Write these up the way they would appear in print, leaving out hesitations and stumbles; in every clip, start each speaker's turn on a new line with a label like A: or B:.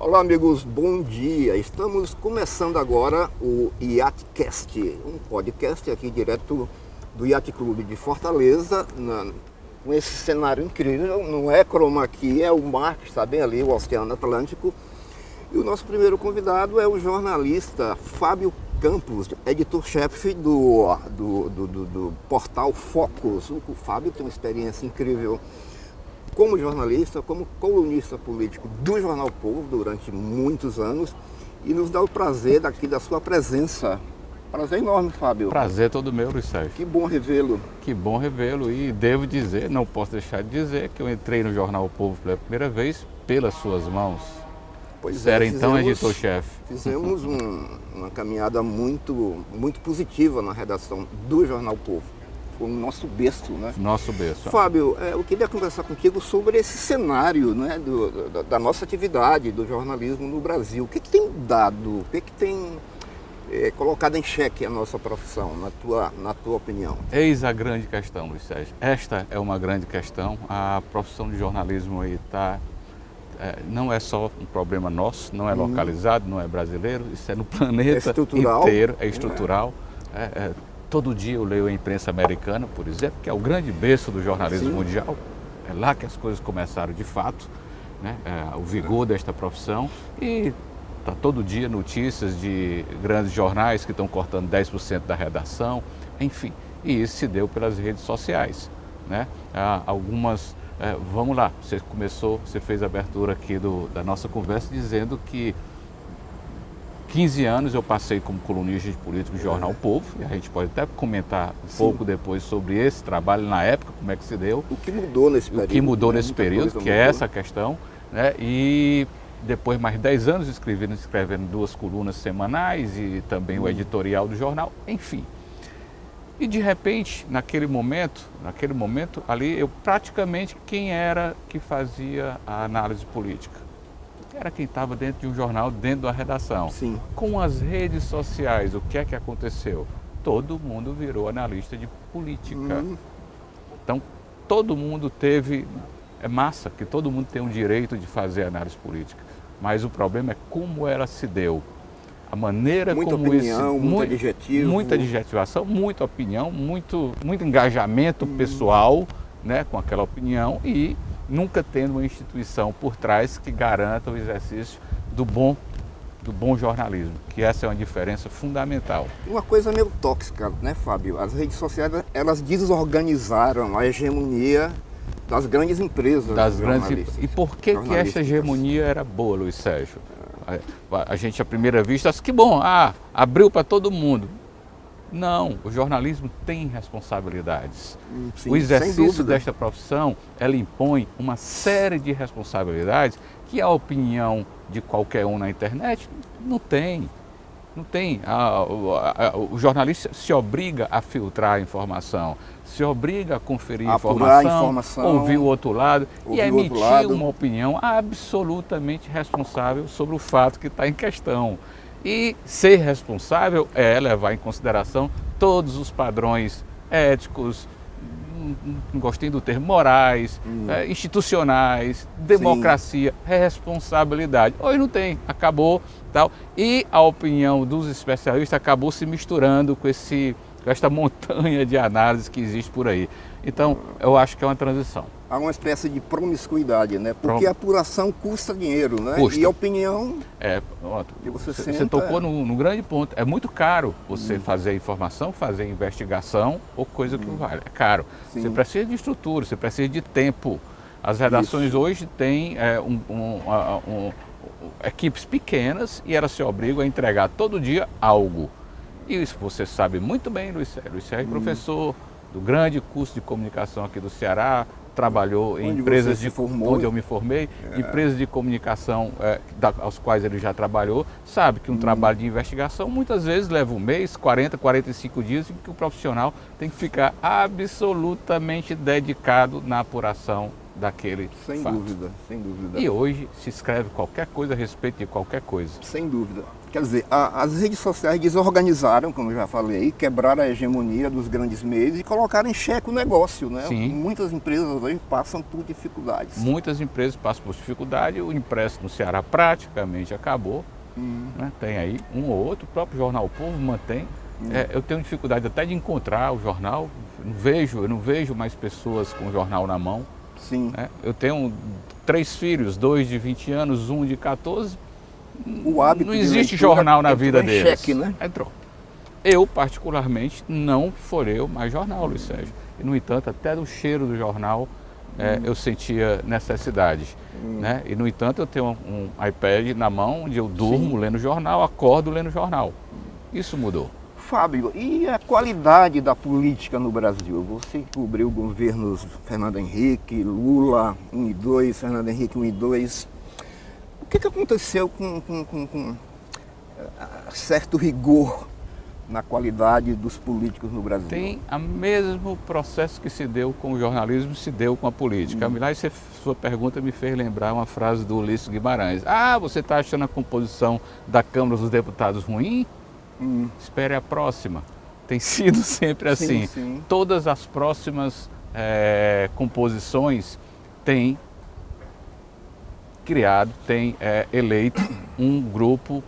A: Olá, amigos, bom dia. Estamos começando agora o IATcast, um podcast aqui direto do Yacht Clube de Fortaleza, com esse cenário incrível. Não é chroma key, é o mar que está bem ali, o Oceano Atlântico. E o nosso primeiro convidado é o jornalista Fábio Campos, editor-chefe do portal Focus. O Fábio tem uma experiência incrível como jornalista, como colunista político do Jornal Povo durante muitos anos, e nos dá o prazer daqui da sua presença. Prazer enorme, Fábio.
B: Prazer todo meu, Luiz Sérgio.
A: Que bom revê-lo.
B: Que bom revê-lo, e devo dizer, não posso deixar de dizer, que eu entrei no Jornal Povo pela primeira vez pelas suas mãos.
A: Pois
B: era então editor-chefe.
A: Fizemos uma caminhada muito positiva na redação do Jornal Povo. Foi o nosso berço, né?
B: Nosso berço.
A: Fábio, eu queria conversar contigo sobre esse cenário, né, da nossa atividade, do jornalismo no Brasil. O que tem dado, o que tem colocado em xeque a nossa profissão, na tua opinião?
B: Eis a grande questão, Luiz Sérgio. Esta é uma grande questão. A profissão de jornalismo aí não é só um problema nosso, não é localizado, não é brasileiro, isso é no planeta inteiro, é estrutural. Todo dia eu leio a imprensa americana, por exemplo, que é o grande berço do jornalismo mundial. É lá que as coisas começaram de fato, né? O vigor desta profissão. E está todo dia notícias de grandes jornais que estão cortando 10% da redação, enfim. E isso se deu pelas redes sociais, né? Vamos lá, você fez a abertura aqui da nossa conversa dizendo que 15 anos eu passei como colunista de político do Jornal Povo, e a gente pode até comentar um pouco depois sobre esse trabalho na época, como é que se deu.
A: O que mudou nesse período.
B: O que mudou nesse período, que é essa questão, né? E depois mais 10 anos escrevendo 2 colunas semanais e também o editorial do jornal, enfim. E de repente, naquele momento ali, eu praticamente quem era que fazia a análise política? Era quem estava dentro de um jornal, dentro da redação.
A: Sim.
B: Com as redes sociais, o que é que aconteceu? Todo mundo virou analista de política. Então, todo mundo teve... É massa que todo mundo tem o direito de fazer análise política. Mas o problema é como ela se deu. A maneira
A: muita
B: como
A: opinião, muito adjetivo.
B: Muita adjetivação, muita opinião, muito engajamento pessoal, né, com aquela opinião, e nunca tendo uma instituição por trás que garanta o exercício do bom jornalismo, que essa é uma diferença fundamental.
A: Uma coisa meio tóxica, né, Fábio? As redes sociais, elas desorganizaram a hegemonia das grandes empresas.
B: E por que essa hegemonia era boa, Luiz Sérgio? A gente, à primeira vista, acha que bom, abriu para todo mundo. Não, o jornalismo tem responsabilidades.
A: Sim,
B: o exercício desta profissão, ela impõe uma série de responsabilidades que a opinião de qualquer um na internet não tem. Não tem. O jornalista se obriga a filtrar a informação, se obriga a conferir a informação, ouvir o outro lado e emitir uma opinião absolutamente responsável sobre o fato que está em questão. E ser responsável é levar em consideração todos os padrões éticos, não gostei do termo, morais, institucionais, democracia, responsabilidade. Hoje não tem, acabou, tal. E a opinião dos especialistas acabou se misturando com esta montanha de análises que existe por aí. Então, eu acho que é uma transição.
A: Há uma espécie de promiscuidade, né? Porque a apuração custa dinheiro, né?
B: Custa.
A: E a opinião...
B: Você tocou num grande ponto. É muito caro você fazer a informação, fazer a investigação ou coisa que não vale. É caro. Sim. Você precisa de estrutura, você precisa de tempo. As redações hoje têm equipes pequenas e elas se obrigam a entregar todo dia algo. E isso você sabe muito bem, Luiz Sérgio. Luiz Sérgio é professor do grande curso de comunicação aqui do Ceará, trabalhou em empresas onde eu me formei, empresas de comunicação aos quais ele já trabalhou, sabe que um trabalho de investigação muitas vezes leva um mês, 40, 45 dias, em que o profissional tem que ficar absolutamente dedicado na apuração daquele fato.
A: Sem dúvida, sem dúvida.
B: E hoje se escreve qualquer coisa a respeito de qualquer coisa.
A: Sem dúvida. Quer dizer, as redes sociais desorganizaram, como eu já falei, quebraram a hegemonia dos grandes meios e colocaram em xeque o negócio, né?
B: Sim.
A: Muitas empresas hoje passam por dificuldades.
B: Muitas empresas passam por dificuldade, o impresso no Ceará praticamente acabou. Né? Tem aí um ou outro, o próprio Jornal Povo mantém. Eu tenho dificuldade até de encontrar o jornal, eu não vejo mais pessoas com o jornal na mão.
A: Sim.
B: Né? Eu tenho 3 filhos, 2 de 20 anos, 1 de 14.
A: O hábito
B: não existe jornal na vida
A: em
B: deles.
A: xeque, né?
B: Entrou. Eu, particularmente, não folheio mais jornal, Luiz Sérgio. E, no entanto, até do cheiro do jornal eu sentia necessidade. Né? E, no entanto, eu tenho um iPad na mão onde eu durmo lendo jornal, acordo lendo jornal. Isso mudou.
A: Fábio, e a qualidade da política no Brasil? Você cobriu governos Fernando Henrique, Lula 1 e 2, Fernando Henrique 1 e 2. O que aconteceu com certo rigor na qualidade dos políticos no Brasil?
B: Tem o mesmo processo que se deu com o jornalismo, se deu com a política. Aliás, sua pergunta me fez lembrar uma frase do Ulisses Guimarães. Ah, você está achando a composição da Câmara dos Deputados ruim? Espere a próxima. Tem sido sempre assim.
A: Sim.
B: Todas as próximas composições têm criado, têm eleito um grupo.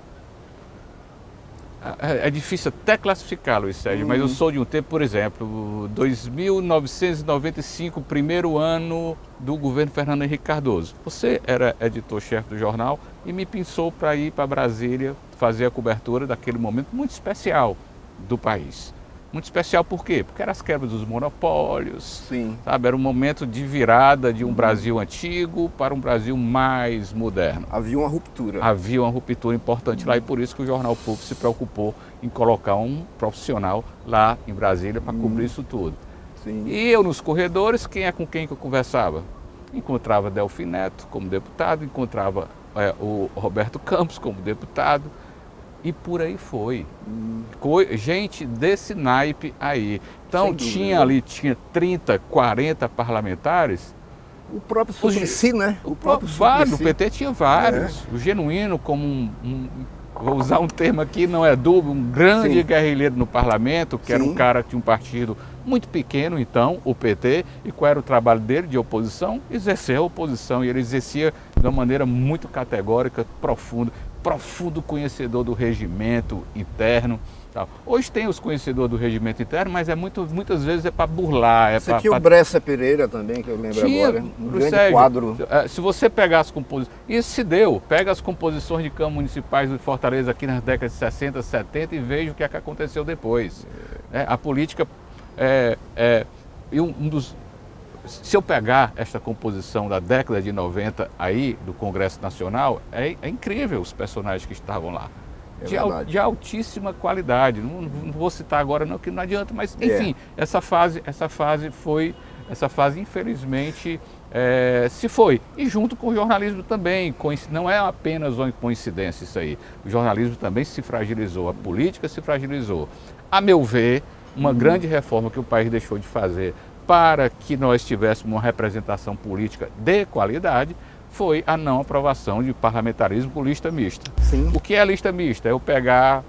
B: É difícil até classificar, Luiz Sérgio, mas eu sou de um tempo, por exemplo, 2995, primeiro ano do governo Fernando Henrique Cardoso. Você era editor-chefe do jornal e me pensou para ir para Brasília fazer a cobertura daquele momento muito especial do país. Muito especial por quê? Porque eram as quebras dos monopólios, sabe? Era um momento de virada de um Brasil antigo para um Brasil mais moderno.
A: Havia uma ruptura.
B: Havia uma ruptura importante lá e por isso que o Jornal Povo se preocupou em colocar um profissional lá em Brasília para cobrir isso tudo. E eu nos corredores, com quem que eu conversava? Encontrava Delfim Neto como deputado, encontrava o Roberto Campos como deputado. E por aí foi. Gente desse naipe aí. Então tinha 30, 40 parlamentares.
A: O próprio Suplicy, né?
B: O PT tinha vários. O Genuíno, como vou usar um termo aqui, não é dúvida, um grande guerrilheiro no parlamento, que era um cara que tinha um partido muito pequeno, então, o PT. E qual era o trabalho dele de oposição? Exercer a oposição. E ele exercia de uma maneira muito categórica, profundo conhecedor do regimento interno. Tal. Hoje tem os conhecedores do regimento interno, mas muitas vezes é para burlar.
A: Você tinha o Bressa Pereira também, que eu lembro agora. Um grande quadro.
B: Se você pegar as composições, isso se deu, pega as composições de câmaras municipais de Fortaleza aqui nas décadas de 60, 70 e veja o que aconteceu depois. A política se eu pegar esta composição da década de 90 aí, do Congresso Nacional, é incrível os personagens que estavam lá. De altíssima qualidade. Não vou citar agora não, que não adianta, mas enfim, essa fase infelizmente se foi. E junto com o jornalismo também, não é apenas uma coincidência isso aí. O jornalismo também se fragilizou, a política se fragilizou. A meu ver, uma grande reforma que o país deixou de fazer para que nós tivéssemos uma representação política de qualidade, foi a não aprovação de parlamentarismo com lista mista. O que é lista mista? É eu pegar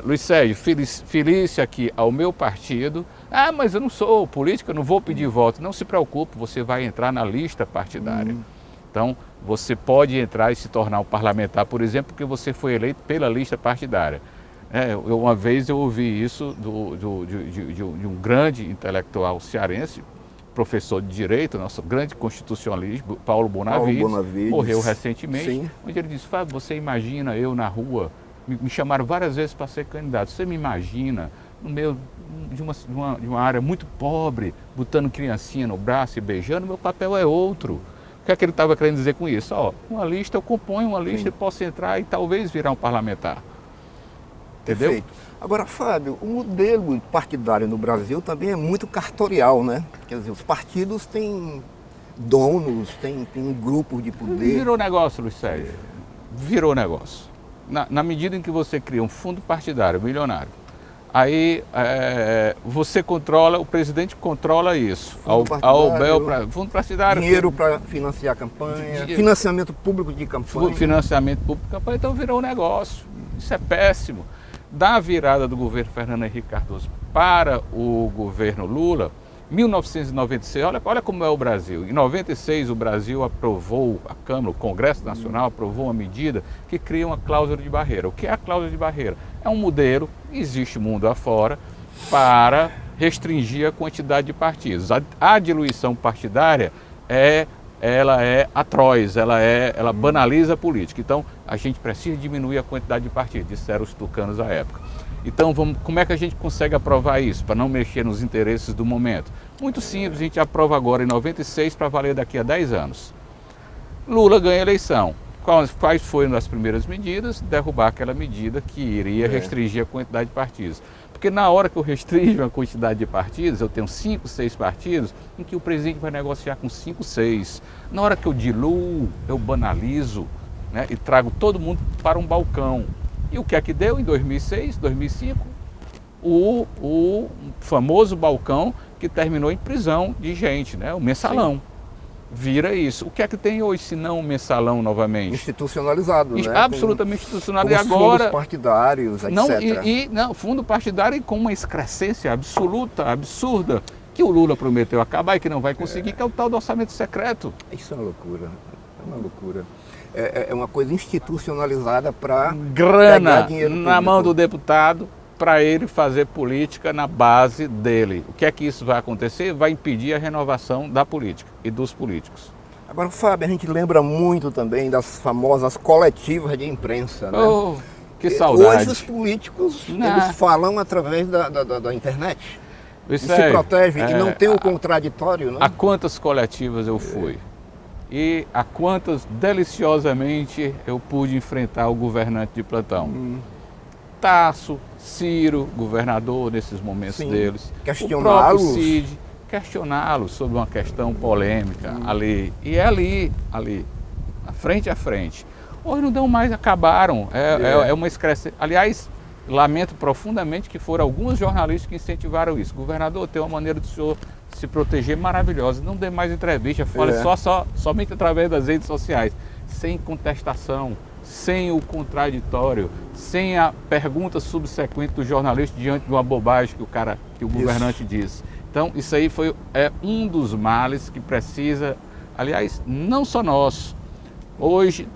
B: Luiz Sérgio, filice aqui ao meu partido. Ah, mas eu não sou político, eu não vou pedir voto. Não se preocupe, você vai entrar na lista partidária. Então, você pode entrar e se tornar um parlamentar, por exemplo, porque você foi eleito pela lista partidária. Uma vez eu ouvi isso de um grande intelectual cearense, professor de Direito, nosso grande constitucionalista, Paulo Bonavides, morreu recentemente, onde ele disse: Fábio, você imagina eu na rua, me chamaram várias vezes para ser candidato, você me imagina no meio de uma área muito pobre, botando criancinha no braço e beijando, meu papel é outro. O que é que ele estava querendo dizer com isso? Uma lista, eu componho uma lista e posso entrar e talvez virar um parlamentar. Entendeu?
A: Perfeito. Agora, Fábio, o modelo partidário no Brasil também é muito cartorial, né? Quer dizer, os partidos têm donos, têm grupos de poder.
B: Virou negócio, Luiz Sérgio. Virou negócio. Na medida em que você cria um fundo partidário milionário, Aí você controla, o presidente controla isso.
A: Fundo
B: partidário.
A: Dinheiro para financiar a campanha, financiamento público de campanha.
B: Financiamento público de campanha, então virou um negócio. Isso é péssimo. Da virada do governo Fernando Henrique Cardoso para o governo Lula, 1996, olha como é o Brasil. Em 96 o Brasil aprovou, a Câmara, o Congresso Nacional aprovou uma medida que cria uma cláusula de barreira. O que é a cláusula de barreira? É um modelo, existe mundo afora, para restringir a quantidade de partidos. A diluição partidária ela é atroz, ela banaliza a política. Então a gente precisa diminuir a quantidade de partidos, disseram os tucanos à época. Então, como é que a gente consegue aprovar isso, para não mexer nos interesses do momento? Muito simples, a gente aprova agora em 96 para valer daqui a 10 anos. Lula ganha a eleição. Quais foram as primeiras medidas? Derrubar aquela medida que iria restringir a quantidade de partidos. Porque na hora que eu restringo a quantidade de partidos, eu tenho 5, 6 partidos, em que o presidente vai negociar com 5, 6. Na hora que eu diluo, eu banalizo, né, e trago todo mundo para um balcão. E o que é que deu em 2006, 2005? O famoso balcão que terminou em prisão de gente, né? O mensalão. Sim. Vira isso. O que é que tem hoje, se não um mensalão novamente?
A: Institucionalizado, né?
B: Absolutamente institucionalizado. E agora
A: fundos partidários, etc.
B: Não, fundo partidário com uma excrescência absoluta, absurda, que o Lula prometeu acabar e que não vai conseguir, que é o tal do orçamento secreto.
A: Isso é uma loucura. É uma loucura. É uma coisa institucionalizada para
B: grana na mão do deputado para ele fazer política na base dele. O que é que isso vai acontecer? Vai impedir a renovação da política e dos políticos.
A: Agora, Fábio, a gente lembra muito também das famosas coletivas de imprensa, né?
B: Oh, que saudade.
A: Hoje os políticos eles falam através da internet.
B: Isso
A: se protegem e não tem o contraditório, né?
B: A quantas coletivas eu fui? E a quantas deliciosamente eu pude enfrentar o governante de plantão. Tasso, Ciro, governador nesses momentos deles.
A: Questioná-los.
B: O próprio Cid, questioná-los sobre uma questão polêmica ali. E é ali, frente a frente. Hoje não dão mais, acabaram. É uma excrescência. Aliás, lamento profundamente que foram alguns jornalistas que incentivaram isso. Governador, tem uma maneira do senhor se proteger maravilhosa. Não dê mais entrevista, fale somente através das redes sociais, sem contestação, sem o contraditório, sem a pergunta subsequente do jornalista diante de uma bobagem que o governante disse. Então, isso aí é um dos males que precisa, aliás, não só nosso. Hoje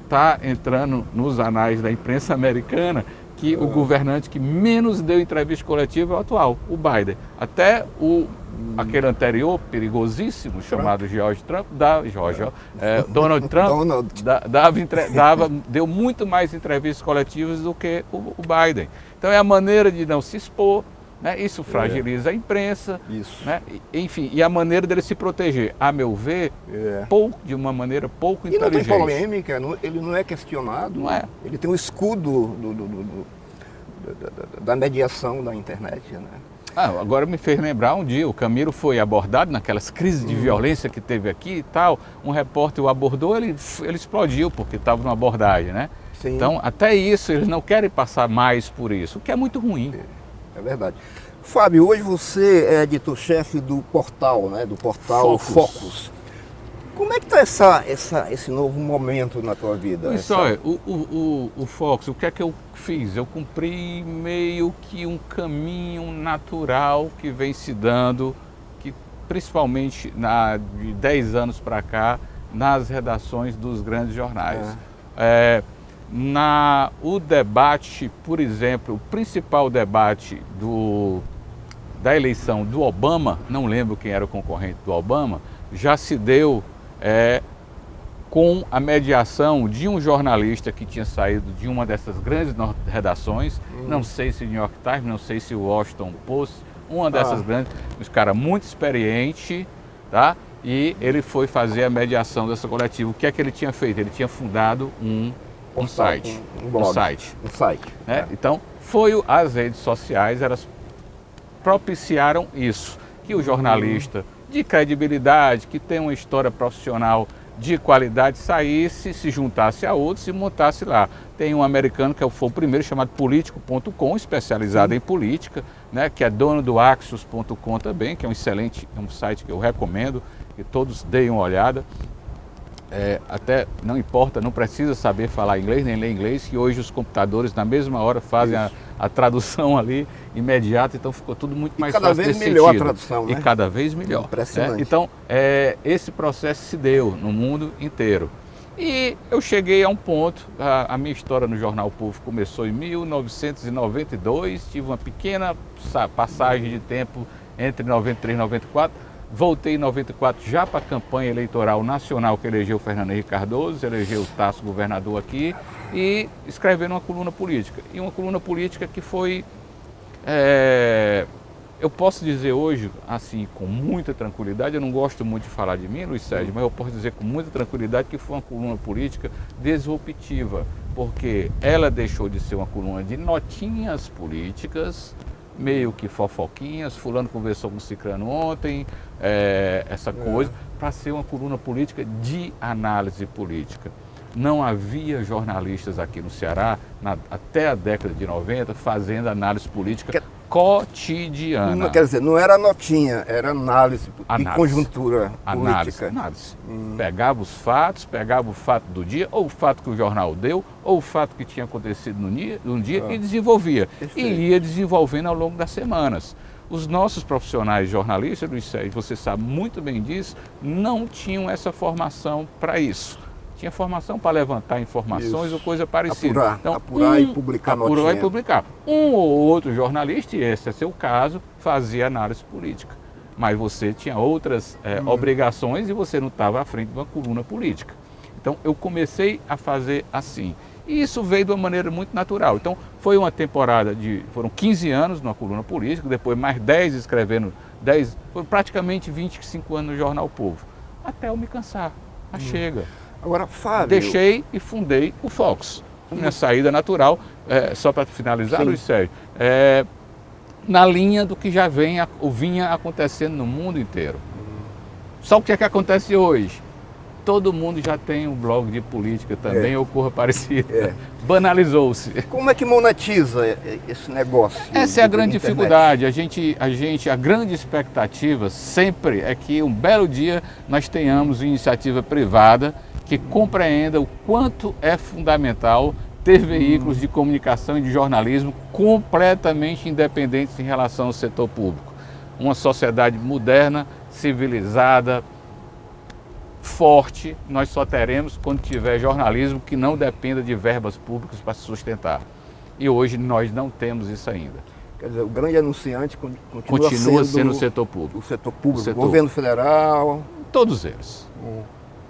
B: está entrando nos anais da imprensa americana que o governante que menos deu entrevista coletiva é o atual, o Biden. Até aquele anterior, perigosíssimo, chamado Donald Trump, deu muito mais entrevistas coletivas do que o Biden. Então é a maneira de não se expor, né? Isso fragiliza a imprensa, né? Enfim, e a maneira dele se proteger, a meu ver, de uma maneira pouco inteligente.
A: E não tem polêmica, ele não é questionado,
B: não é.
A: Ele tem um escudo da mediação da internet, né?
B: Agora me fez lembrar um dia, o Camilo foi abordado naquelas crises de violência que teve aqui e tal, um repórter o abordou, ele explodiu porque estava numa abordagem, né?
A: Sim.
B: Então, até isso, eles não querem passar mais por isso, o que é muito ruim.
A: É verdade. Fábio, hoje você é editor-chefe do portal, né? Do portal Focus. Como é que está esse novo momento na tua vida?
B: Isso, olha, o Focus, o que é que eu fiz? Eu cumpri meio que um caminho natural que vem se dando, que principalmente de 10 anos para cá, nas redações dos grandes jornais. O debate, por exemplo, o principal debate da eleição do Obama, não lembro quem era o concorrente do Obama, já se deu com a mediação de um jornalista que tinha saído de uma dessas grandes redações, não sei se New York Times, não sei se Washington Post, uma dessas grandes, um cara muito experiente, tá? E ele foi fazer a mediação dessa coletiva. O que é que ele tinha feito? Ele tinha fundado um site.
A: Um site.
B: Né? Então, as redes sociais, elas propiciaram isso, que o jornalista de credibilidade, que tem uma história profissional de qualidade saísse, se juntasse a outros e montasse lá. Tem um americano que foi o primeiro, chamado Político.com, especializado em política, né, que é dono do Axios.com também, que é um excelente, um site que eu recomendo, que todos deem uma olhada. Até não importa, não precisa saber falar inglês nem ler inglês, que hoje os computadores na mesma hora fazem a tradução ali imediata, então ficou tudo muito mais fácil nesse sentido.
A: Cada vez melhor a tradução, né?
B: E cada vez melhor.
A: Impressionante.
B: Então, esse processo se deu no mundo inteiro. E eu cheguei a um ponto, a minha história no Jornal Povo começou em 1992, tive uma pequena passagem de tempo entre 93 e 94, voltei em 94 já para a campanha eleitoral nacional que elegeu o Fernando Henrique Cardoso, elegeu o Tasso governador aqui, e escrevendo uma coluna política. E uma coluna política que foi, eu posso dizer hoje, assim, com muita tranquilidade, eu não gosto muito de falar de mim, Luiz Sérgio, mas eu posso dizer com muita tranquilidade que foi uma coluna política disruptiva, porque ela deixou de ser uma coluna de notinhas políticas, meio que fofoquinhas, fulano conversou com o ciclano ontem, essa coisa, para ser uma coluna política de análise política. Não havia jornalistas aqui no Ceará, até a década de 90, fazendo análise política cotidiana.
A: Quer dizer, não era notinha, era análise de conjuntura política.
B: Análise. Pegava os fatos, pegava o fato do dia, ou o fato que o jornal deu, ou o fato que tinha acontecido no dia e desenvolvia. E ia desenvolvendo ao longo das semanas. Os nossos profissionais jornalistas, Luiz Sérgio, você sabe muito bem disso, não tinham essa formação para isso. Tinha formação para levantar informações ou coisa parecida.
A: Apurar e publicar notícias.
B: Apurar e publicar. Um ou outro jornalista, e esse é seu caso, fazia análise política. Mas você tinha outras obrigações e você não estava à frente de uma coluna política. Então eu comecei a fazer assim. E isso veio de uma maneira muito natural. Então foi uma temporada foram 15 anos numa coluna política, depois mais 10 escrevendo, foram praticamente 25 anos no Jornal Povo. Até eu me cansar. Chega.
A: Agora, Fábio...
B: Deixei e fundei o Fox. Minha saída natural, só para finalizar, Luiz Sérgio, na linha do que já vinha acontecendo no mundo inteiro. Só o que é que acontece hoje? Todo mundo já tem um blog de política também, ou coisa parecida. Banalizou-se.
A: Como é que monetiza esse negócio?
B: Essa é a grande dificuldade. A grande expectativa sempre é que um belo dia nós tenhamos iniciativa privada que compreenda o quanto é fundamental ter veículos de comunicação e de jornalismo completamente independentes em relação ao setor público. Uma sociedade moderna, civilizada, forte, nós só teremos quando tiver jornalismo que não dependa de verbas públicas para se sustentar. E hoje nós não temos isso ainda.
A: Quer dizer, o grande anunciante continua
B: sendo o setor público.
A: O setor público, o governo federal.
B: Todos eles.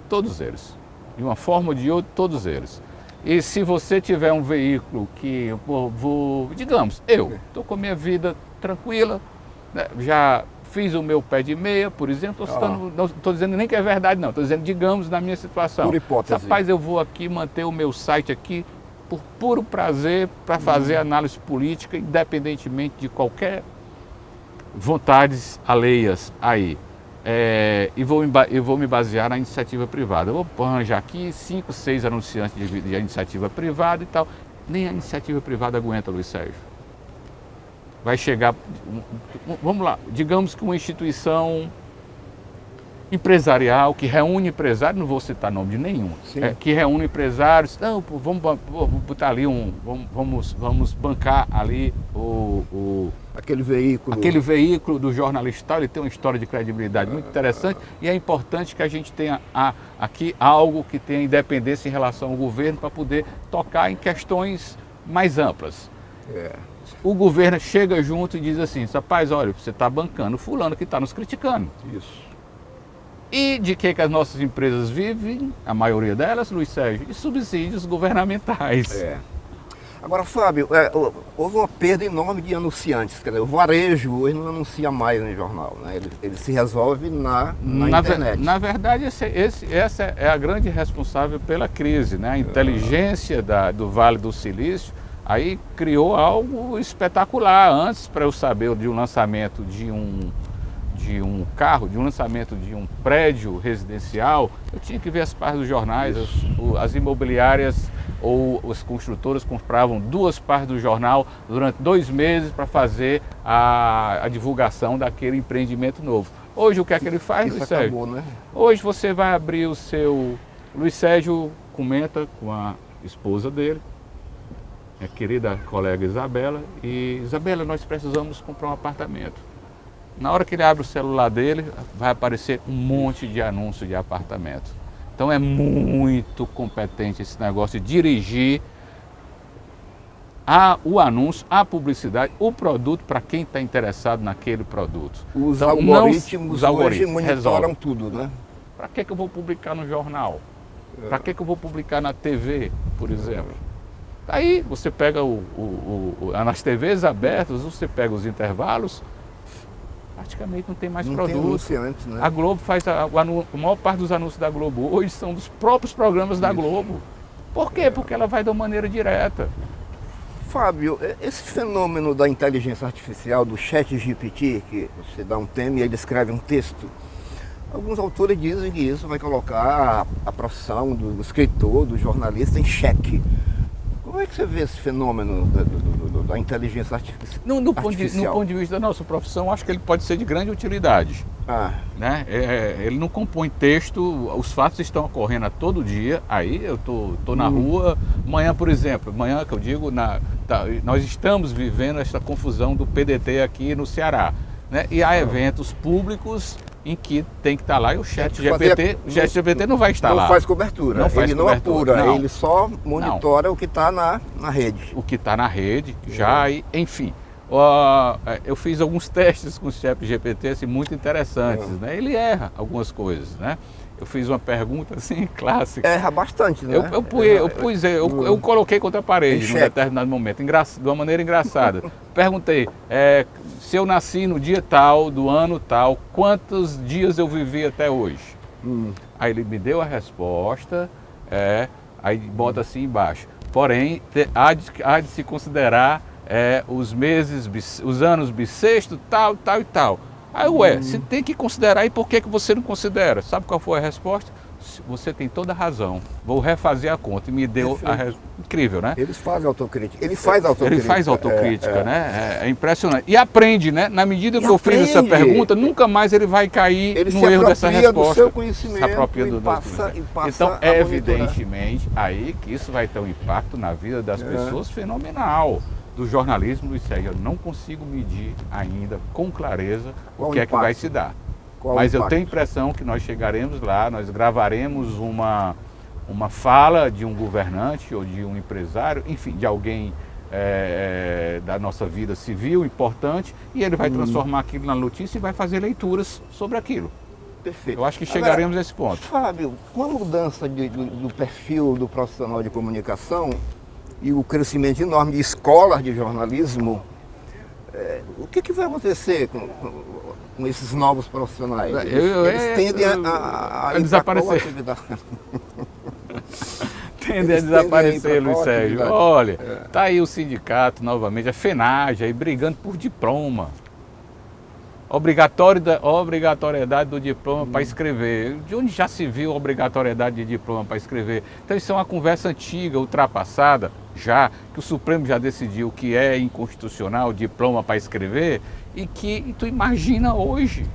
B: Todos eles. De uma forma ou de outra, todos eles. E se você tiver um veículo que, digamos, eu estou com a minha vida tranquila, né, já fiz o meu pé de meia, por exemplo, não estou dizendo nem que é verdade não, estou dizendo, digamos, na minha situação.
A: Por hipótese.
B: Rapaz, eu vou aqui manter o meu site aqui por puro prazer, para fazer análise política, independentemente de qualquer vontades alheias aí. E vou me basear na iniciativa privada. Eu vou arranjar aqui 5, 6 anunciantes de iniciativa privada e tal. Nem a iniciativa privada aguenta, Luiz Sérgio. Vai chegar, vamos lá, digamos que uma instituição empresarial que reúne empresários, não vou citar nome de nenhum, que reúne empresários, não, vamos botar ali vamos bancar ali
A: aquele veículo.
B: Aquele veículo do jornalista, ele tem uma história de credibilidade muito interessante e é importante que a gente tenha aqui algo que tenha independência em relação ao governo para poder tocar em questões mais amplas. O governo chega junto e diz assim, rapaz, olha, você está bancando fulano que está nos criticando.
A: Isso.
B: E de que as nossas empresas vivem, a maioria delas, Luiz Sérgio, de subsídios governamentais.
A: Agora, Fábio, houve uma perda enorme de anunciantes. Quer dizer, o varejo hoje não anuncia mais no jornal, né? Ele se resolve na internet.
B: Na verdade, essa é a grande responsável pela crise, né? A inteligência do Vale do Silício aí criou algo espetacular. Antes, para eu saber de um lançamento de de um carro, de um lançamento de um prédio residencial, eu tinha que ver as partes dos jornais, as imobiliárias ou as construtoras compravam 2 partes do jornal durante 2 meses para fazer a divulgação daquele empreendimento novo. Hoje o que é que ele faz,
A: Isso
B: Luiz Sérgio?
A: acabou, né?
B: Hoje você vai abrir o seu... Luiz Sérgio comenta com a esposa dele, a querida colega Isabela, e Isabela, nós precisamos comprar um apartamento. Na hora que ele abre o celular dele, vai aparecer um monte de anúncio de apartamento. Então é muito competente esse negócio de dirigir o anúncio, a publicidade, o produto para quem está interessado naquele produto.
A: Os
B: Então,
A: algoritmos hoje
B: algoritmos
A: monitoram
B: resolvem.
A: tudo, né?
B: Para que eu vou publicar no jornal? Para que eu vou publicar na TV, por exemplo? Aí você pega nas TVs abertas, você pega os intervalos, praticamente não tem mais
A: Não
B: produto.
A: tem anunciantes, né?
B: A Globo faz a maior parte dos anúncios da Globo hoje são dos próprios programas da Globo. Por quê? Porque ela vai de uma maneira direta.
A: Fábio, esse fenômeno da inteligência artificial, do chat GPT, que você dá um tema e ele escreve um texto, alguns autores dizem que isso vai colocar a profissão do escritor, do jornalista em xeque. Como é que você vê esse fenômeno da inteligência artificial?
B: No ponto de vista da nossa profissão, acho que ele pode ser de grande utilidade. Né? Ele não compõe texto, os fatos estão ocorrendo a todo dia. Aí eu tô na rua, amanhã, por exemplo, amanhã que eu digo, nós estamos vivendo essa confusão do PDT aqui no Ceará. Né? E há eventos públicos em que tem que estar lá e o chat GPT não vai estar lá.
A: Não faz cobertura, ele não apura, ele só monitora o que está na rede.
B: O que está na rede, enfim. Eu fiz alguns testes com o chat GPT assim, muito interessantes, né? Ele erra algumas coisas, né? Eu fiz uma pergunta assim, clássica.
A: Erra bastante, né?
B: Eu coloquei contra a parede num determinado momento, de uma maneira engraçada. Perguntei, se eu nasci no dia tal, do ano tal, quantos dias eu vivi até hoje? Aí ele me deu a resposta, aí bota assim embaixo. Porém, há de se considerar os anos bissexto, tal e tal. Aí, você tem que considerar, e por que você não considera? Sabe qual foi a resposta? Você tem toda a razão. Vou refazer a conta. E me deu incrível, né?
A: Ele faz autocrítica.
B: Né? É impressionante. E aprende, né? Na medida que eu fiz essa pergunta, nunca mais ele vai cair no erro dessa resposta.
A: Do seu conhecimento,
B: se apropria do
A: passa
B: Então, evidentemente, aí que isso vai ter um impacto na vida das pessoas fenomenal. Do jornalismo, Luiz Sérgio, eu não consigo medir ainda com clareza o que é que vai se dar. Mas eu tenho a impressão que nós chegaremos lá, nós gravaremos uma fala de um governante ou de um empresário, enfim, de alguém da nossa vida civil importante, e ele vai transformar aquilo na notícia e vai fazer leituras sobre aquilo.
A: Perfeito.
B: Eu acho que chegaremos a esse ponto.
A: Fábio, com a mudança do perfil do profissional de comunicação e o crescimento enorme de escolas de jornalismo, o que vai acontecer com esses novos profissionais? Eles tendem a
B: desaparecer. Tendem a desaparecer, Luiz Sérgio. Olha, tá aí o sindicato novamente, a FENAGE aí brigando por diploma. Obrigatoriedade do diploma para escrever. De onde já se viu a obrigatoriedade de diploma para escrever? Então isso é uma conversa antiga, ultrapassada, que o Supremo já decidiu que é inconstitucional o diploma para escrever, e tu imagina hoje.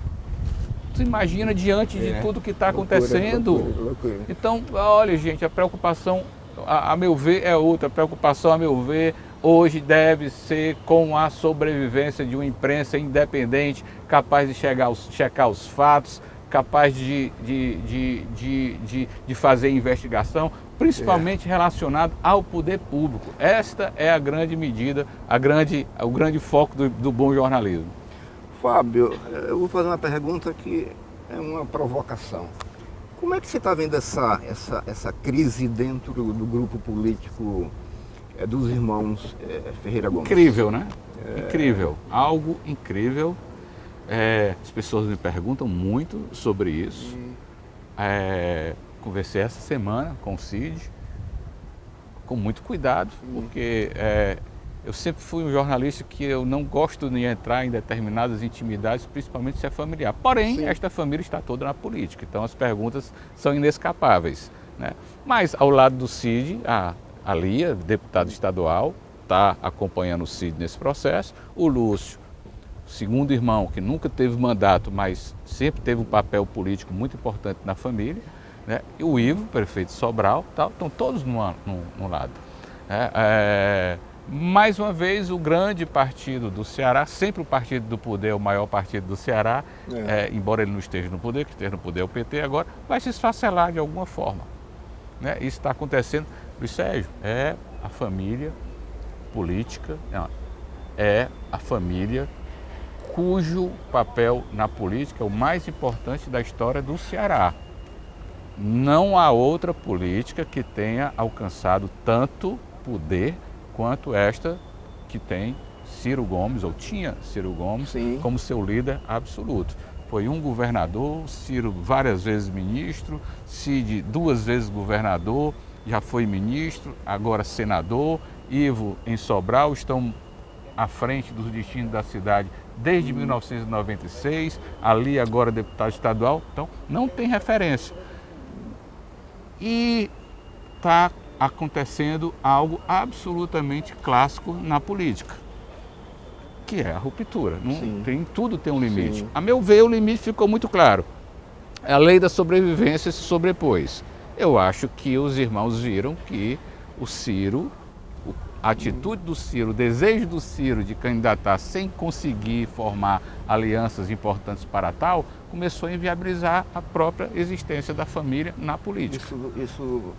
B: Tu imagina diante de tudo que está acontecendo.
A: Loucura.
B: Então, olha, gente, a preocupação, a meu ver, é outra. A preocupação, a meu ver, hoje deve ser com a sobrevivência de uma imprensa independente, capaz de checar os fatos, capaz de fazer investigação, principalmente relacionado ao poder público. Esta é a grande medida, o grande foco do bom jornalismo.
A: Fábio, eu vou fazer uma pergunta que é uma provocação. Como é que você está vendo essa crise dentro do grupo político dos irmãos Ferreira Gomes?
B: Incrível, né? Incrível. Algo incrível. As pessoas me perguntam muito sobre isso. Conversei essa semana com o Cid, com muito cuidado, porque Eu sempre fui um jornalista que eu não gosto de entrar em determinadas intimidades, principalmente se é familiar. Porém,
A: Sim.
B: esta família está toda na política, então as perguntas são inescapáveis, né? Mas ao lado do Cid, a Lia, deputada estadual, está acompanhando o Cid nesse processo. O Lúcio, segundo irmão, que nunca teve mandato, mas sempre teve um papel político muito importante na família, né? E o Ivo, prefeito de Sobral, tal, estão todos num lado. Mais uma vez, o grande partido do Ceará, sempre o partido do poder, o maior partido do Ceará, embora ele não esteja no poder, que esteja no poder é o PT agora, vai se esfacelar de alguma forma, né? Isso está acontecendo. Luiz Sérgio, é a família política, é a família cujo papel na política é o mais importante da história do Ceará. Não há outra política que tenha alcançado tanto poder quanto esta que tem Ciro Gomes, ou tinha Ciro Gomes,
A: Sim,
B: como seu líder absoluto. Foi um governador, Ciro várias vezes ministro, Cid 2 vezes governador, já foi ministro, agora senador, Ivo em Sobral, estão à frente dos destinos da cidade desde 1996, ali agora deputado estadual, então não tem referência. E está acontecendo algo absolutamente clássico na política, que é a ruptura. Tudo tem um limite.
A: Sim.
B: A meu ver, o limite ficou muito claro. A lei da sobrevivência se sobrepôs. Eu acho que os irmãos viram que o Ciro, a atitude do Ciro, o desejo do Ciro de candidatar sem conseguir formar alianças importantes para tal, começou a inviabilizar a própria existência da família na política.
A: Isso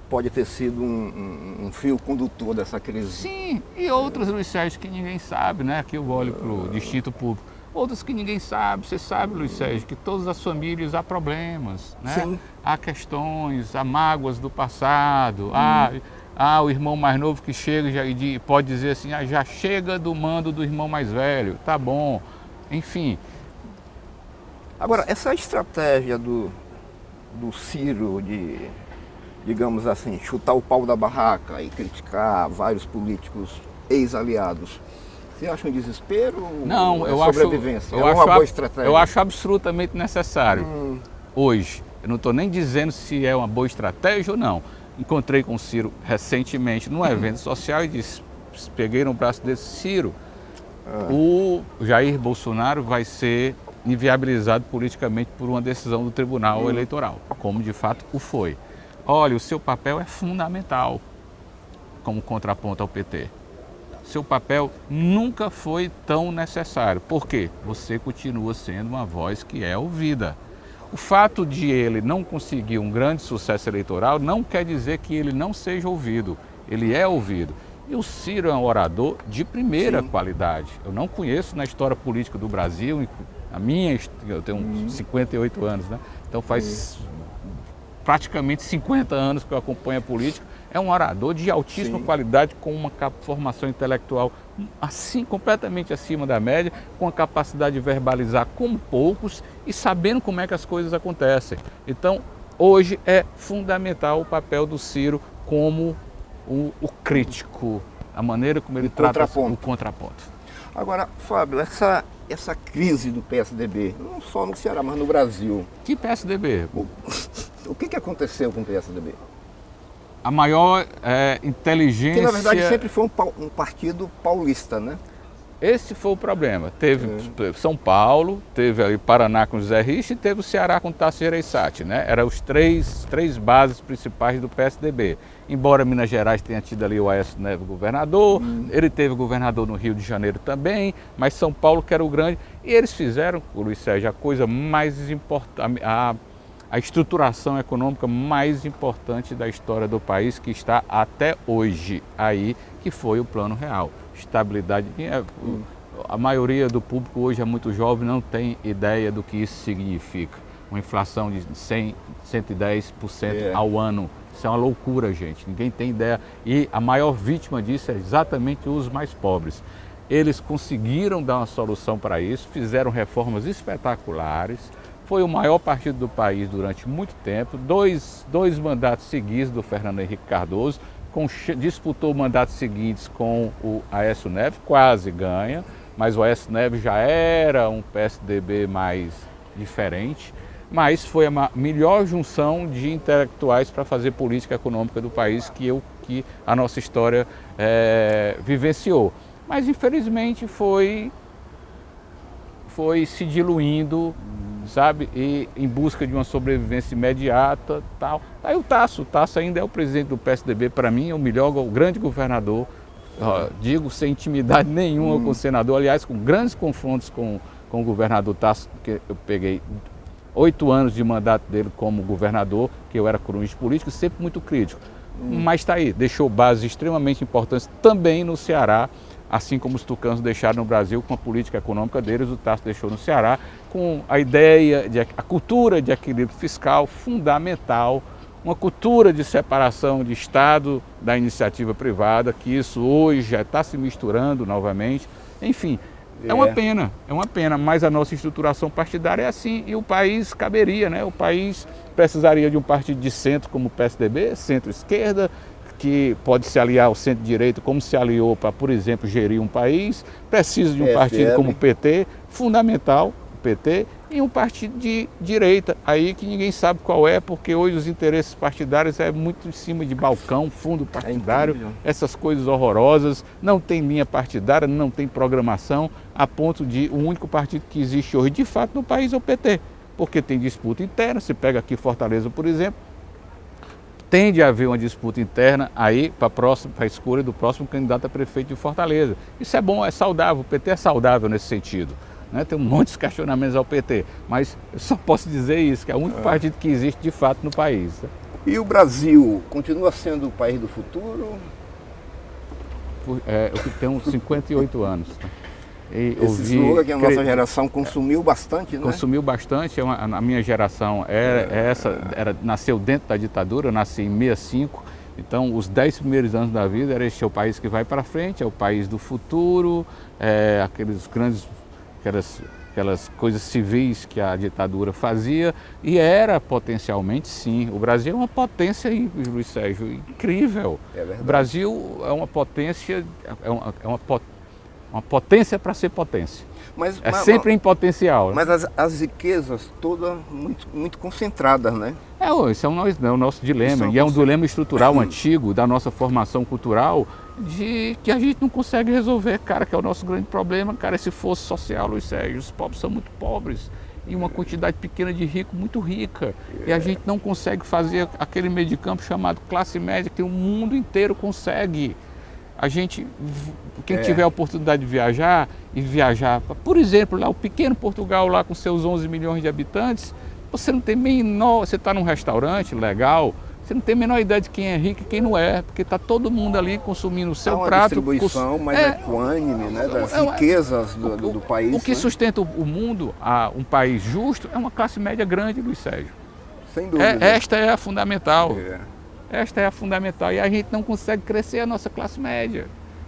A: pode ter sido um fio condutor dessa crise.
B: Sim, e outros, Luiz Sérgio, que ninguém sabe, né? Aqui eu olho para o distinto público. Outros que ninguém sabe. Você sabe, Luiz Sérgio, que todas as famílias há problemas, né?
A: Sim.
B: Há questões, há mágoas do passado, há o irmão mais novo que chega e pode dizer assim, já chega do mando do irmão mais velho, tá bom, enfim.
A: Agora, essa estratégia do Ciro de, digamos assim, chutar o pau da barraca e criticar vários políticos ex-aliados, você acha um desespero?
B: Não, eu
A: sobrevivência?
B: acho,
A: é uma boa estratégia?
B: Eu acho absolutamente necessário. Hoje, eu não estou nem dizendo se é uma boa estratégia ou não. Encontrei com o Ciro recentemente num evento social e disse, peguei no braço desse Ciro, o Jair Bolsonaro vai ser inviabilizado politicamente por uma decisão do Tribunal Eleitoral, como de fato o foi. Olha, o seu papel é fundamental como contraponto ao PT. Seu papel nunca foi tão necessário. Por quê? Você continua sendo uma voz que é ouvida. O fato de ele não conseguir um grande sucesso eleitoral não quer dizer que ele não seja ouvido. Ele é ouvido. E o Ciro é um orador de primeira qualidade. Eu não conheço na história política do Brasil, eu tenho 58 anos, né? Então faz praticamente 50 anos que eu acompanho a política. É um orador de altíssima qualidade, com uma formação intelectual assim, completamente acima da média, com a capacidade de verbalizar como poucos e sabendo como é que as coisas acontecem. Então, hoje é fundamental o papel do Ciro como o crítico, a maneira como ele trata o contraponto.
A: Agora, Fábio, essa crise do PSDB, não só no Ceará, mas no Brasil.
B: Que PSDB?
A: O que aconteceu com o PSDB?
B: A maior inteligência...
A: Que na verdade sempre foi um partido paulista, né?
B: Esse foi o problema. Teve São Paulo, teve ali Paraná com Zé Rich e teve o Ceará com Tasso Gereissati, né? Eram os três bases principais do PSDB. Embora Minas Gerais tenha tido ali o Aécio Neves governador, ele teve governador no Rio de Janeiro também, mas São Paulo que era o grande. E eles fizeram, o Luiz Sérgio, a coisa mais importante, a estruturação econômica mais importante da história do país, que está até hoje aí, que foi o Plano Real. Estabilidade. A maioria do público hoje é muito jovem, não tem ideia do que isso significa. Uma inflação de 100, 110% ao ano. Isso é uma loucura, gente. Ninguém tem ideia. E a maior vítima disso é exatamente os mais pobres. Eles conseguiram dar uma solução para isso, fizeram reformas espetaculares. Foi o maior partido do país durante muito tempo, dois mandatos seguidos do Fernando Henrique Cardoso, disputou mandatos seguintes com o Aécio Neves, quase ganha, mas o Aécio Neves já era um PSDB mais diferente, mas foi a melhor junção de intelectuais para fazer política econômica do país que a nossa história vivenciou. Mas infelizmente foi se diluindo, sabe, e em busca de uma sobrevivência imediata, tal. Aí o Tasso ainda é o presidente do PSDB, para mim é o grande governador, digo sem intimidade nenhuma com o senador, aliás, com grandes confrontos com o governador Tasso, porque eu peguei 8 anos de mandato dele como governador, que eu era cronista político, sempre muito crítico. Mas está aí, deixou bases extremamente importantes também no Ceará, assim como os tucanos deixaram no Brasil com a política econômica deles, o Tasso deixou no Ceará com a ideia, a cultura de equilíbrio fiscal fundamental, uma cultura de separação de Estado da iniciativa privada, que isso hoje já está se misturando novamente. Enfim, é uma pena, mas a nossa estruturação partidária é assim e o país caberia, né? O país precisaria de um partido de centro como o PSDB, centro-esquerda, que pode se aliar ao centro-direita, como se aliou para, por exemplo, gerir um país, precisa de um partido como o PT, fundamental, o PT, e um partido de direita, aí que ninguém sabe qual é, porque hoje os interesses partidários é muito em cima de balcão, fundo partidário, essas coisas horrorosas, não tem linha partidária, não tem programação, a ponto de o único partido que existe hoje, de fato, no país é o PT, porque tem disputa interna, se pega aqui Fortaleza, por exemplo, tende a haver uma disputa interna aí para a escolha do próximo candidato a prefeito de Fortaleza. Isso é bom, é saudável, o PT é saudável nesse sentido. Né? Tem um monte de questionamentos ao PT, mas eu só posso dizer isso, que é o único partido que existe de fato no país.
A: E o Brasil continua sendo o país do futuro?
B: Eu tenho 58 anos. E
A: esse slogan que a nossa geração consumiu bastante, né?
B: Consumiu bastante, a minha geração nasceu dentro da ditadura, eu nasci em 65, então os 10 primeiros anos da vida era este é o país que vai para frente, é o país do futuro, aquelas coisas civis que a ditadura fazia, e era potencialmente sim. O Brasil é uma potência, Luiz Sérgio, incrível. O Brasil é uma potência, uma potência para ser potência. Mas sempre em potencial.
A: Mas as riquezas todas muito concentradas, né?
B: Esse é o nosso dilema. E é um dilema estrutural antigo da nossa formação cultural, de que a gente não consegue resolver, cara, que é o nosso grande problema, cara, esse fosso social, Luiz Sérgio. Os pobres são muito pobres e uma quantidade pequena de rico muito rica. E a gente não consegue fazer aquele meio de campo chamado classe média que o mundo inteiro consegue. Quem tiver a oportunidade de viajar, por exemplo, lá o pequeno Portugal, lá com seus 11 milhões de habitantes, você não tem você está num restaurante legal, você não tem a menor ideia de quem é rico e quem não é, porque está todo mundo ali consumindo o seu prato.
A: Uma distribuição mais equânime, né, das riquezas do país.
B: O que sustenta o mundo, um país justo, é uma classe média grande, Luiz Sérgio.
A: Sem dúvida.
B: Esta é a fundamental. Esta é a fundamental e a gente não consegue crescer a nossa classe média.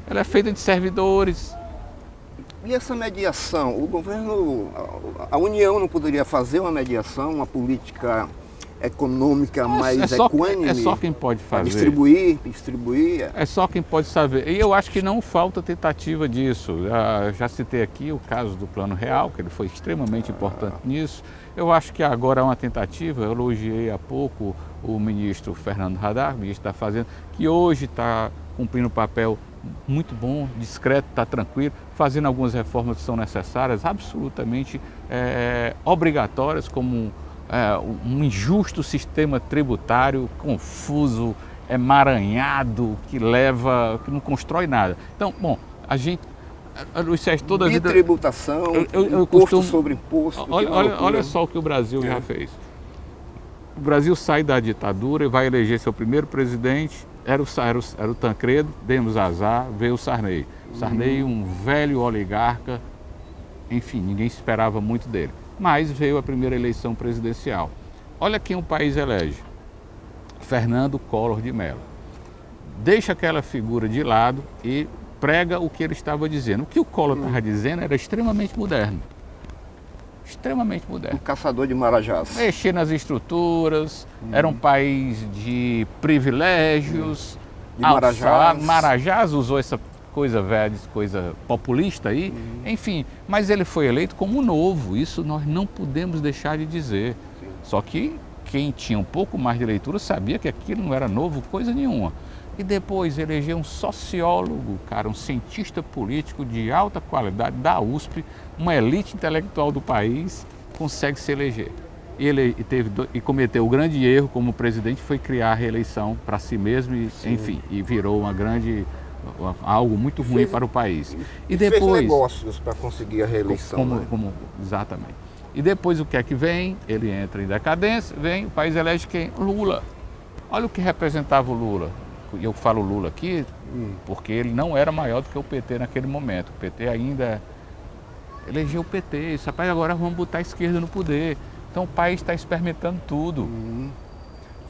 B: Ela é feita de servidores.
A: E essa mediação, o governo, a União não poderia fazer uma mediação, uma política econômica mais equânime?
B: É só quem pode fazer.
A: Distribuir.
B: É só quem pode saber. E eu acho que não falta tentativa disso. Já citei aqui o caso do Plano Real, que ele foi extremamente importante nisso. Eu acho que agora há uma tentativa, eu elogiei há pouco o ministro Fernando Haddad, ministro da Fazenda, que hoje está cumprindo um papel muito bom, discreto, está tranquilo, fazendo algumas reformas que são necessárias, absolutamente obrigatórias, como um injusto sistema tributário, confuso, emaranhado, que não constrói nada. Então, bom, a gente... Luiz Sérgio, toda a vida...
A: Tributação, imposto sobre imposto...
B: Olha só o que o Brasil já fez. O Brasil sai da ditadura e vai eleger seu primeiro presidente, era o Tancredo, demos azar, veio o Sarney. Sarney, um velho oligarca, enfim, ninguém esperava muito dele. Mas veio a primeira eleição presidencial. Olha quem o país elege. Fernando Collor de Mello. Deixa aquela figura de lado e prega o que ele estava dizendo. O que o Collor estava dizendo era extremamente moderno. Extremamente moderno.
A: Um caçador de marajás.
B: Mexer nas estruturas, era um país de privilégios,
A: de Marajás.
B: Marajás usou essa coisa velha, coisa populista aí, enfim, mas ele foi eleito como novo, isso nós não podemos deixar de dizer. Só que quem tinha um pouco mais de leitura sabia que aquilo não era novo, coisa nenhuma. E depois elegeu um sociólogo, cara, um cientista político de alta qualidade da USP, uma elite intelectual do país, consegue se eleger. E cometeu o grande erro como presidente, foi criar a reeleição para si mesmo, e, enfim, e virou algo muito ruim para o país.
A: E depois fez negócios para conseguir a reeleição.
B: Exatamente. E depois o que é que vem? Ele entra em decadência, o país elege quem? Lula. Olha o que representava o Lula. E eu falo Lula aqui porque ele não era maior do que o PT naquele momento. O PT ainda elegeu o PT. Isso, rapaz, agora vamos botar a esquerda no poder. Então o país está experimentando tudo.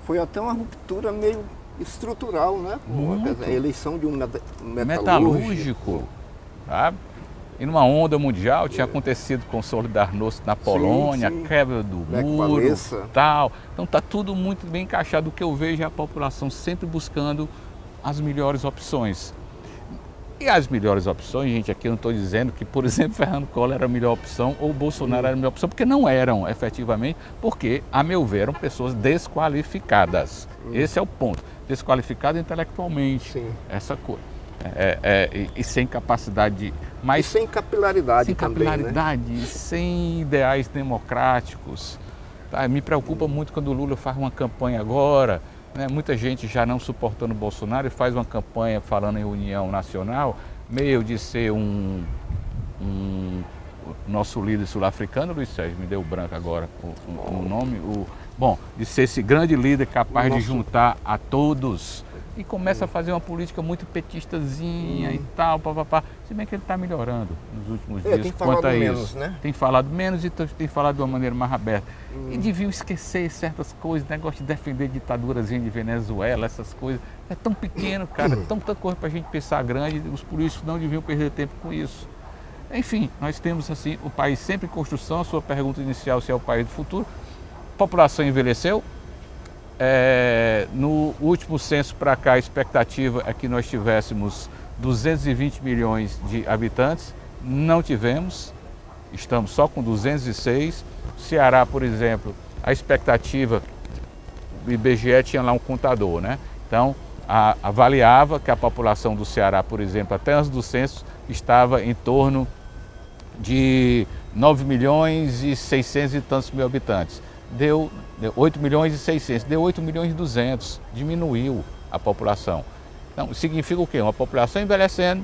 A: Foi até uma ruptura meio estrutural, né? A eleição de um metalúrgico.
B: Sabe? E numa onda mundial, tinha acontecido com o Solidarnosc na Polônia, a quebra do muro e tal. Então está tudo muito bem encaixado. O que eu vejo é a população sempre buscando as melhores opções. E as melhores opções, gente, aqui eu não estou dizendo que, por exemplo, Fernando Collor era a melhor opção ou Bolsonaro era a melhor opção, porque não eram, efetivamente, porque, a meu ver, eram pessoas desqualificadas. Esse é o ponto. Desqualificadas intelectualmente. Essa coisa. E sem capacidade
A: e sem capilaridade também,
B: né? Sem ideais democráticos. Tá? Me preocupa muito quando o Lula faz uma campanha agora, né? Muita gente já não suportando o Bolsonaro e faz uma campanha falando em união nacional, meio de ser nosso líder sul-africano, Luiz Sérgio, me deu branco agora o nome, de ser esse grande líder capaz de juntar a todos. E começa a fazer uma política muito petistazinha e tal, papapá. Se bem que ele está melhorando nos últimos dias.
A: Tem falado menos, né?
B: Tem falado menos e tem falado de uma maneira mais aberta. E deviam esquecer certas coisas, negócio de defender ditadurazinha de Venezuela, essas coisas. É tão pequeno, cara, tanta coisa para a gente pensar grande, os políticos não deviam perder tempo com isso. Enfim, nós temos assim, o país sempre em construção, a sua pergunta inicial se é o país do futuro. A população envelheceu. No último censo para cá, a expectativa é que nós tivéssemos 220 milhões de habitantes. Não tivemos, estamos só com 206. Ceará, por exemplo, a expectativa, o IBGE tinha lá um contador, né? Então, avaliava que a população do Ceará, por exemplo, até antes do censo, estava em torno de 9 milhões e 600 e tantos mil habitantes. Deu 8 milhões e 600, deu 8 milhões e 200, diminuiu a população. Então, significa o quê? Uma população envelhecendo,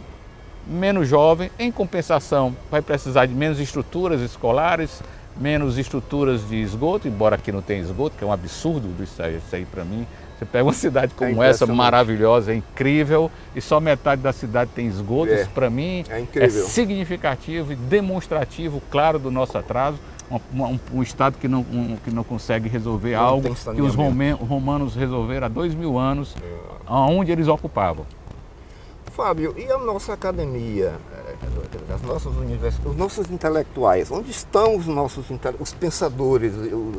B: menos jovem, em compensação, vai precisar de menos estruturas escolares, menos estruturas de esgoto, embora aqui não tenha esgoto, que é um absurdo isso aí para mim. Você pega uma cidade como essa, maravilhosa, é incrível, e só metade da cidade tem esgoto. Isso para mim é significativo e demonstrativo, claro, do nosso atraso. Um Estado que não consegue resolver algo que os romanos resolveram há 2000 anos, onde eles ocupavam.
A: Fábio, e a nossa academia, as nossas universidades, os nossos intelectuais, onde estão os pensadores,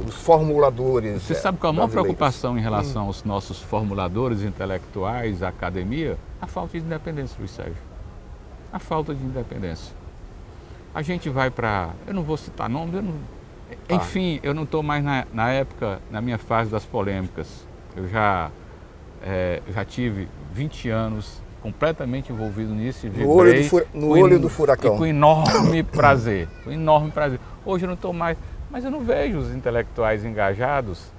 A: os formuladores?
B: Você sabe qual é a maior preocupação em relação aos nossos formuladores intelectuais, a academia? A falta de independência, Luiz Sérgio. A falta de independência. A gente vai para... Eu não vou citar nomes, enfim, eu não estou mais na época, na minha fase das polêmicas. Eu já tive 20 anos completamente envolvido nisso e vibrei
A: no olho do furacão.
B: Com enorme prazer, Hoje eu não estou mais, mas eu não vejo os intelectuais engajados.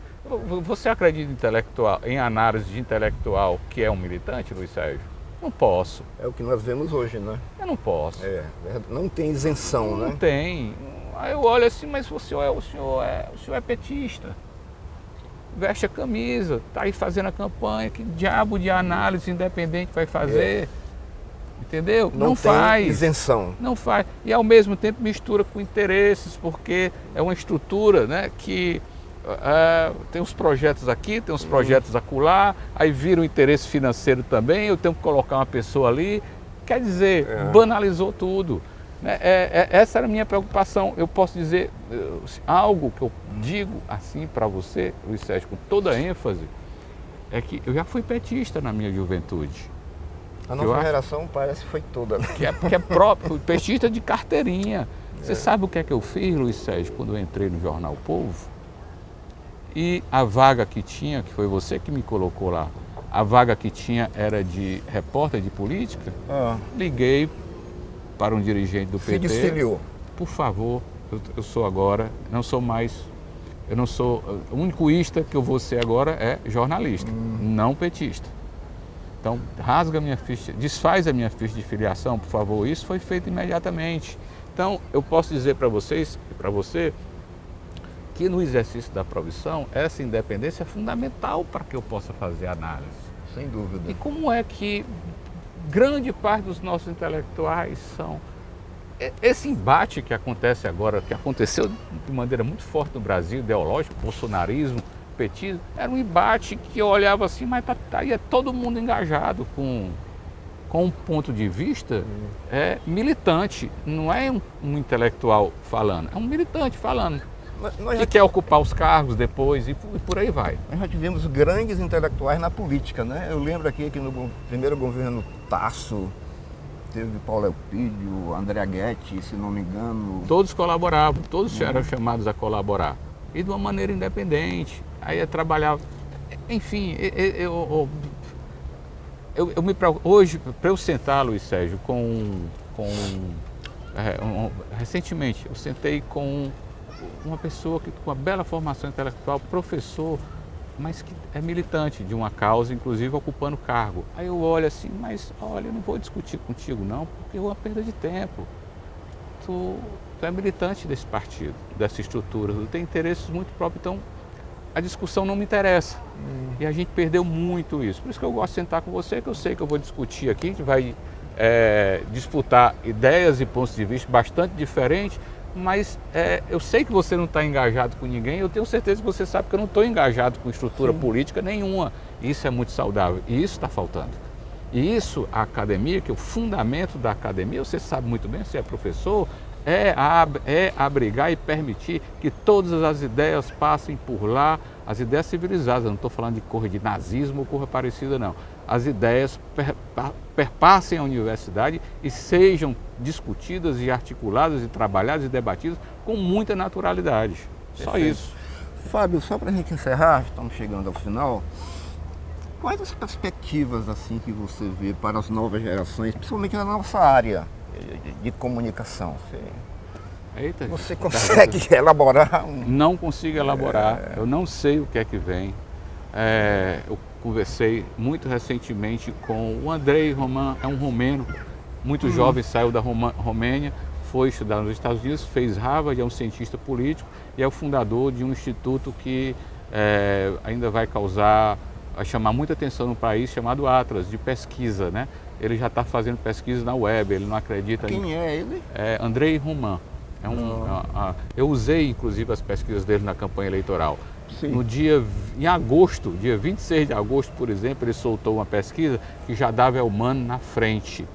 B: Você acredita em análise de intelectual que é um militante, Luiz Sérgio? Não posso.
A: É o que nós vemos hoje, né?
B: Eu não posso.
A: Não tem isenção, né?
B: Não tem. Aí eu olho assim, mas o senhor é petista. Veste a camisa, está aí fazendo a campanha, que diabo de análise independente vai fazer? Entendeu?
A: Não tem faz. Isenção.
B: Não faz. E ao mesmo tempo mistura com interesses, porque é uma estrutura, né, que tem uns projetos aqui, tem uns projetos acolá, aí vira um interesse financeiro também, eu tenho que colocar uma pessoa ali. Quer dizer, banalizou tudo. Essa era a minha preocupação. Eu posso dizer algo que eu digo assim para você, Luiz Sérgio, com toda a ênfase. é que eu já fui petista na minha juventude.
A: A nossa geração parece que foi toda, né?
B: Que é próprio, petista de carteirinha. Você sabe o que é que eu fiz, Luiz Sérgio, quando eu entrei no Jornal Povo? E a vaga que tinha, que foi você que me colocou lá, a vaga que tinha era de repórter de política. Liguei para um dirigente do PT.
A: Se desfiliou.
B: Por favor, eu sou agora, não sou mais, eu não sou, o único ista que eu vou ser agora é jornalista, não petista. Então, rasga a minha ficha, desfaz a minha ficha de filiação, por favor. Isso foi feito imediatamente. Então, eu posso dizer para vocês e para você que no exercício da profissão, essa independência é fundamental para que eu possa fazer análise.
A: Sem dúvida.
B: E como é que grande parte dos nossos intelectuais são... Esse embate que acontece agora, que aconteceu de maneira muito forte no Brasil, ideológico, bolsonarismo, petismo, era um embate que eu olhava assim, mas aí é todo mundo engajado com um ponto de vista militante, não é um intelectual falando, é um militante falando. Que quer ocupar os cargos depois e por aí vai.
A: Nós já tivemos grandes intelectuais na política, né? Eu lembro aqui que no primeiro governo Tasso, teve Paulo Elpidio, André Guetti, se não me engano.
B: Todos colaboravam, todos eram chamados a colaborar. E de uma maneira independente. Aí trabalhava. Enfim, eu me preocupo. Hoje, para eu sentar, Luiz Sérgio, recentemente, eu sentei com uma pessoa que com uma bela formação intelectual, professor, mas que é militante de uma causa, inclusive ocupando cargo. Aí eu olho assim, mas olha, eu não vou discutir contigo não, porque é uma perda de tempo. Tu é militante desse partido, dessa estrutura, tu tem interesses muito próprios, então a discussão não me interessa. E a gente perdeu muito isso. Por isso que eu gosto de sentar com você, que eu sei que eu vou discutir aqui, a gente vai disputar ideias e pontos de vista bastante diferentes, mas eu sei que você não está engajado com ninguém, eu tenho certeza que você sabe que eu não estou engajado com estrutura política nenhuma. Isso é muito saudável e isso está faltando. E isso, a academia, que é o fundamento da academia, você sabe muito bem, você é professor, é abrigar e permitir que todas as ideias passem por lá, as ideias civilizadas, eu não estou falando de cor de nazismo ou cor parecida não. As ideias perpassem a universidade e sejam discutidas e articuladas e trabalhadas e debatidas com muita naturalidade. Só isso.
A: Fábio, só para a gente encerrar, estamos chegando ao final, quais as perspectivas assim que você vê para as novas gerações, principalmente na nossa área de comunicação?
B: Eita,
A: você consegue elaborar?
B: Não consigo elaborar, eu não sei o que é que vem. Eu conversei muito recentemente com o Andrei Roman, é um romeno, muito jovem, saiu da Romênia, foi estudar nos Estados Unidos, fez Harvard, é um cientista político e é o fundador de um instituto que ainda vai chamar muita atenção no país, chamado Atlas, de pesquisa, né? Ele já está fazendo pesquisa na web, ele não acredita.
A: Quem é ele?
B: Andrei Roman. Eu usei, inclusive, as pesquisas dele na campanha eleitoral.
A: Sim.
B: Em agosto, dia 26 de agosto, por exemplo, ele soltou uma pesquisa que já dava Elmano na frente.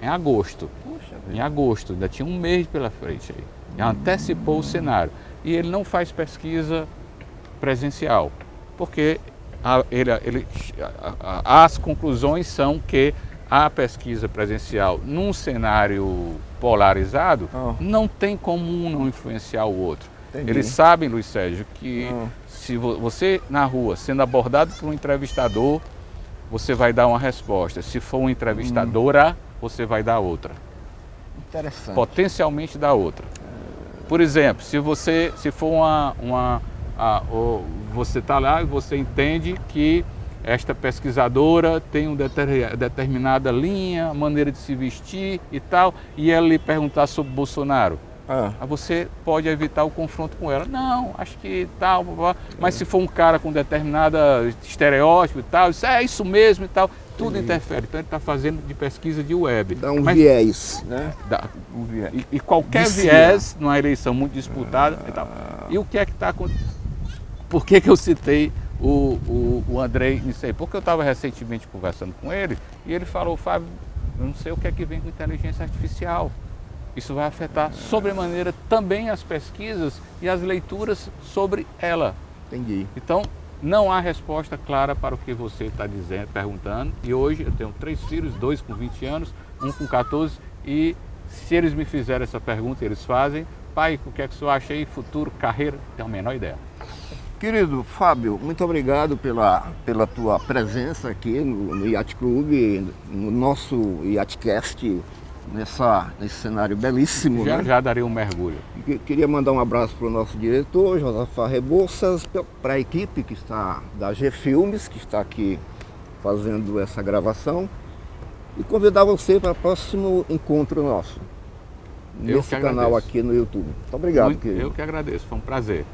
B: Em agosto.
A: Puxa,
B: em agosto, ainda tinha um mês pela frente aí. Já antecipou o cenário. E ele não faz pesquisa presencial, porque as conclusões são que a pesquisa presencial, num cenário polarizado, não tem como um não influenciar o outro.
A: Entendi.
B: Eles sabem, Luiz Sérgio, que se você na rua sendo abordado por um entrevistador, você vai dar uma resposta. Se for uma entrevistadora, você vai dar outra.
A: Interessante.
B: Potencialmente dar outra. Por exemplo, se for você está lá e você entende que esta pesquisadora tem uma determinada linha, maneira de se vestir e tal, e ela lhe perguntar sobre Bolsonaro. Você pode evitar o confronto com ela. Não, acho que tal, mas se for um cara com determinada estereótipo e tal, isso mesmo e tal, tudo interfere. Então ele está fazendo de pesquisa de web.
A: Dá um viés, né?
B: Um viés. E qualquer viés, numa eleição muito disputada e tal. E o que é que está acontecendo? Por que eu citei o Andrei nisso aí? Porque eu estava recentemente conversando com ele e ele falou, Fábio, eu não sei o que é que vem com inteligência artificial. Isso vai afetar sobremaneira também as pesquisas e as leituras sobre ela.
A: Entendi.
B: Então, Não há resposta clara para o que você está perguntando. E hoje eu tenho 3 filhos, 2 com 20 anos, um com 14. E se eles me fizerem essa pergunta, eles fazem: pai, o que é que o senhor acha aí? Futuro, carreira? Tenho a menor ideia.
A: Querido Fábio, muito obrigado pela tua presença aqui no Yacht Club, no nosso Yachtcast, nesse cenário belíssimo.
B: Já darei um mergulho.
A: Queria mandar um abraço para o nosso diretor, Josafá Rebouças, para a equipe que está da G Filmes, que está aqui fazendo essa gravação, e convidar você para o próximo encontro nosso, nesse canal aqui no YouTube. Muito obrigado, querido.
B: Eu que agradeço, foi um prazer.